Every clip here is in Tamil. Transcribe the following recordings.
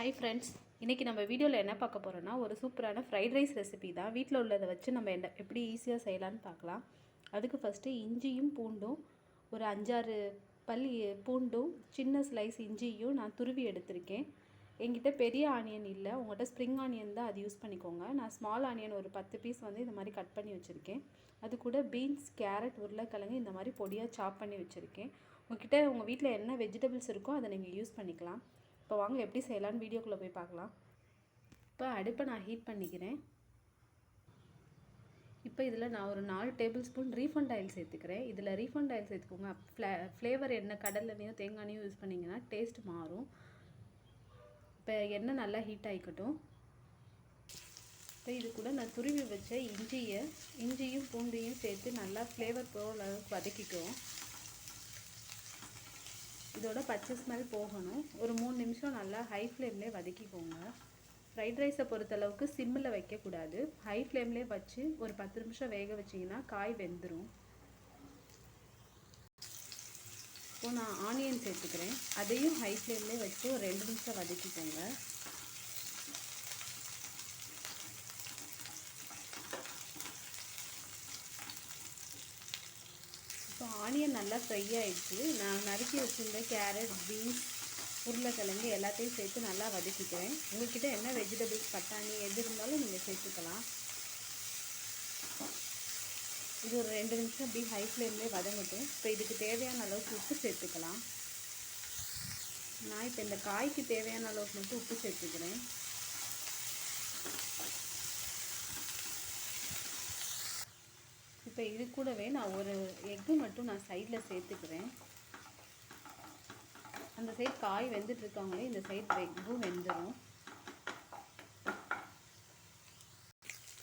ஹாய் ஃப்ரெண்ட்ஸ், இன்றைக்கி நம்ம வீடியோவில் என்ன பார்க்க போகிறோன்னா ஒரு சூப்பரான ஃப்ரைட் ரைஸ் ரெசிபி தான். வீட்டில் உள்ளதை வச்சு நம்ம எப்படி ஈஸியாக செய்யலான்னு பார்க்கலாம். அதுக்கு ஃபஸ்ட்டு இஞ்சியும் பூண்டும் ஒரு 5-6 பல்லி பூண்டும் சின்ன ஸ்லைஸ் இஞ்சியும் நான் துருவி எடுத்திருக்கேன். என்கிட்ட பெரிய ஆனியன் இல்லை, உங்கள்கிட்ட ஸ்ப்ரிங் ஆனியன் தான் அது யூஸ் பண்ணிக்கோங்க. நான் ஸ்மால் ஆனியன் ஒரு 10 பீஸ் வந்து இந்த மாதிரி கட் பண்ணி வச்சுருக்கேன். அது கூட பீன்ஸ், கேரட், உருளைக்கிழங்கு இந்த மாதிரி பொடியாக சாப் பண்ணி வச்சுருக்கேன். உங்கள் வீட்டில் என்ன வெஜிடபிள்ஸ் இருக்கோ அதை நீங்கள் யூஸ் பண்ணிக்கலாம். இப்போ வாங்க எப்படி செய்யலான்னு வீடியோக்குள்ளே போய் பார்க்கலாம். இப்போ அடுப்பை நான் ஹீட் பண்ணிக்கிறேன். இப்போ இதில் நான் ஒரு 4 டேபிள் ஸ்பூன் ரீஃபண்ட் ஆயில் சேர்த்துக்கிறேன். இதில் ரீஃபண்ட் ஆயில் சேர்த்துக்கோங்க. ஃப்ளேவர் எண்ணெய், கடலெண்ணெயோ தேங்காய் யூஸ் பண்ணிங்கன்னா டேஸ்ட் மாறும். இப்போ எண்ணெய் நல்லா ஹீட் ஆகிக்கட்டும். இப்போ இது கூட நான் துருவி வச்ச இஞ்சியும் பூண்டையும் சேர்த்து நல்லா ஃப்ளேவர் போகிற அளவுக்கு வதக்கிக்குவோம். இதோட பச்சை ஸ்மெல் போகணும். ஒரு 3 நிமிஷம் நல்லா ஹை ஃப்ளேம்லேயே வதக்கிக்கோங்க. ஃப்ரைட் ரைஸை பொறுத்தளவுக்கு சிம்மில் வைக்கக்கூடாது, ஹை ஃப்ளேம்லேயே வச்சு ஒரு 10 நிமிஷம் வேக வச்சிங்கன்னா காய் வெந்துடும். இப்போ நான் ஆனியன் சேர்த்துக்கிறேன். அதையும் ஹை ஃப்ளேம்லேயே வச்சு ஒரு 2 நிமிஷம் வதக்கிக்கோங்க. இப்போ ஆனியன் நல்லா ஃப்ரை ஆகிடுச்சு. நான் நறுக்கி வச்சுருந்த கேரட், பீன்ஸ், உருளைக்கிழங்கு எல்லாத்தையும் சேர்த்து நல்லா வதக்கிக்கிறேன். உங்கள்கிட்ட என்ன வெஜிடபிள்ஸ், பட்டாணி எது இருந்தாலும் நீங்கள் சேர்த்துக்கலாம். இது ஒரு 2 நிமிஷம் அப்படி ஹை ஃப்ளேம்லேயே வதங்கட்டும். இப்போ இதுக்கு தேவையான அளவுக்கு உப்பு சேர்த்துக்கலாம். நான் இப்போ இந்த காய்க்கு தேவையான அளவுக்கு மட்டும் உப்பு சேர்த்துக்கிறேன். இப்போ இது கூடவே நான் ஒரு எக்கு மட்டும் நான் சைடில் சேர்த்துக்கிறேன். அந்த சைடு காய் வெந்துட்டுருக்காங்களே, இந்த சைடு எக்கும் வெந்துடும்.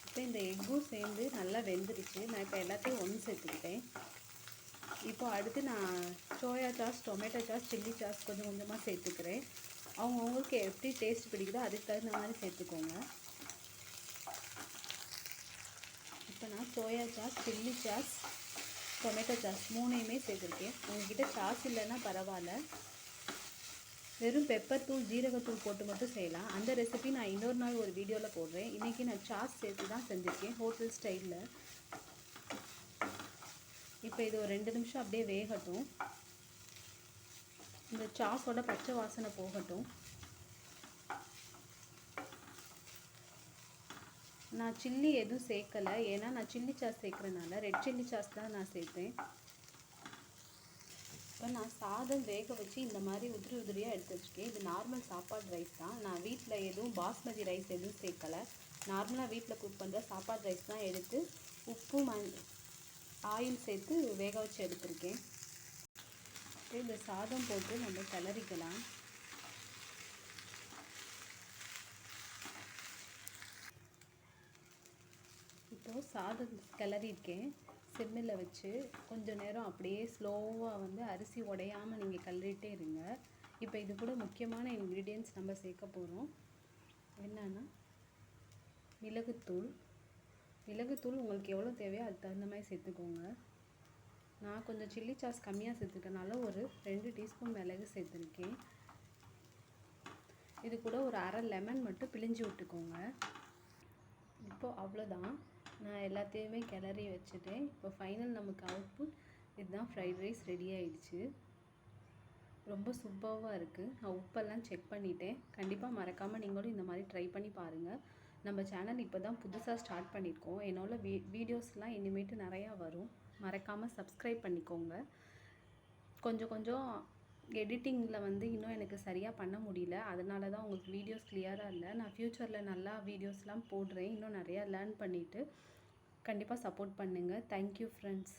இப்போ இந்த எக்கும் சேர்ந்து நல்லா வெந்துருச்சு. நான் இப்போ எல்லாத்தையும் ஒன்று சேர்த்துக்கிட்டேன். இப்போ அடுத்து நான் soya sauce, tomato sauce, chilli sauce கொஞ்சம் கொஞ்சமாக சேர்த்துக்கிறேன். அவங்கவுங்களுக்கு எப்படி டேஸ்ட் பிடிக்குதோ அதுக்கு தகுந்த மாதிரி சேர்த்துக்கோங்க. இப்போ நான் soya sauce, chilli sauce, tomato sauce 3யுமே சேர்த்துருக்கேன். உங்கள்கிட்ட சாஸ் இல்லைன்னா பரவாயில்ல, வெறும் பெப்பர் தூள், ஜீரகத்தூள் போட்டு மட்டும் செய்யலாம். அந்த ரெசிபி நான் இன்னொரு நாள் ஒரு வீடியோவில் போடுறேன். இன்றைக்கி நான் சாஸ் சேர்த்து தான் செஞ்சுருக்கேன், ஹோட்டல் ஸ்டைலில். இப்போ இது ஒரு 2 நிமிஷம் அப்படியே வேகட்டும். இந்த சாஸோட பச்சை வாசனை போகட்டும். நான் சில்லி எதுவும் சேர்க்கலை, ஏன்னா நான் சில்லி சாஸ் சேர்க்குறதுனால ரெட் சில்லி சாஸ் தான் நான் சேர்த்தேன். இப்போ நான் சாதம் வேக வச்சு இந்த மாதிரி உதிரியாக எடுத்து வச்சுருக்கேன். இது நார்மல் சாப்பாடு ரைஸ் தான். நான் வீட்டில் எதுவும் பாஸ்மதி ரைஸ் எதுவும் சேர்க்கலை. நார்மலாக வீட்டில் குக் பண்ணுற சாப்பாடு ரைஸ் தான் எடுத்து உப்பு, ஆயில் சேர்த்து வேக வச்சு எடுத்திருக்கேன். இந்த சாதம் போட்டு நம்ம கிளறிக்கலாம். இப்போது சாதம் கிளறியிருக்கேன் சிம்மில் வச்சு. கொஞ்சம் நேரம் அப்படியே ஸ்லோவாக வந்து அரிசி உடையாமல் நீங்கள் கிளறிட்டே இருங்க. இப்போ இது கூட முக்கியமான இன்க்ரீடியன்ட்ஸ் நம்ம சேர்க்க போகிறோம். என்னன்னா மிளகுத்தூள். மிளகுத்தூள் உங்களுக்கு எவ்வளோ தேவையோ அதுக்கு தகுந்த மாதிரி சேர்த்துக்கோங்க. நான் கொஞ்சம் சில்லி சாஸ் கம்மியாக சேர்த்துருக்கனால ஒரு 2 டீஸ்பூன் மிளகு சேர்த்துருக்கேன். இது கூட ஒரு அரை லெமன் மட்டும் பிழிஞ்சு விட்டுக்கோங்க. இப்போது அவ்வளோதான், நான் எல்லாத்தையுமே கிளறி வச்சுட்டேன். இப்போ ஃபைனல் நமக்கு அவுட்புட் இதுதான். ஃப்ரைட் ரைஸ் ரெடி ஆகிடுச்சு. ரொம்ப சூப்பராக இருக்குது. நான் உப்பெல்லாம் செக் பண்ணிட்டேன். கண்டிப்பாக மறக்காமல் நீங்களும் இந்த மாதிரி ட்ரை பண்ணி பாருங்கள். நம்ம சேனல் இப்போ தான் புதுசாக ஸ்டார்ட் பண்ணியிருக்கோம். என்னோட வீடியோஸ்லாம் இனிமேட்டு நிறையா வரும். மறக்காமல் சப்ஸ்கிரைப் பண்ணிக்கோங்க. கொஞ்சம் எடிட்டிங்கில் வந்து இன்னும் எனக்கு சரியாக பண்ண முடியல, அதனால தான் உங்களுக்கு வீடியோஸ் கிளியராக இல்லை. நான் ஃப்யூச்சரில் நல்லா வீடியோஸ்லாம் போடுறேன். இன்னும் நிறையா லேர்ன் பண்ணிவிட்டு கண்டிப்பாக சப்போர்ட் பண்ணுங்கள். Thank you friends.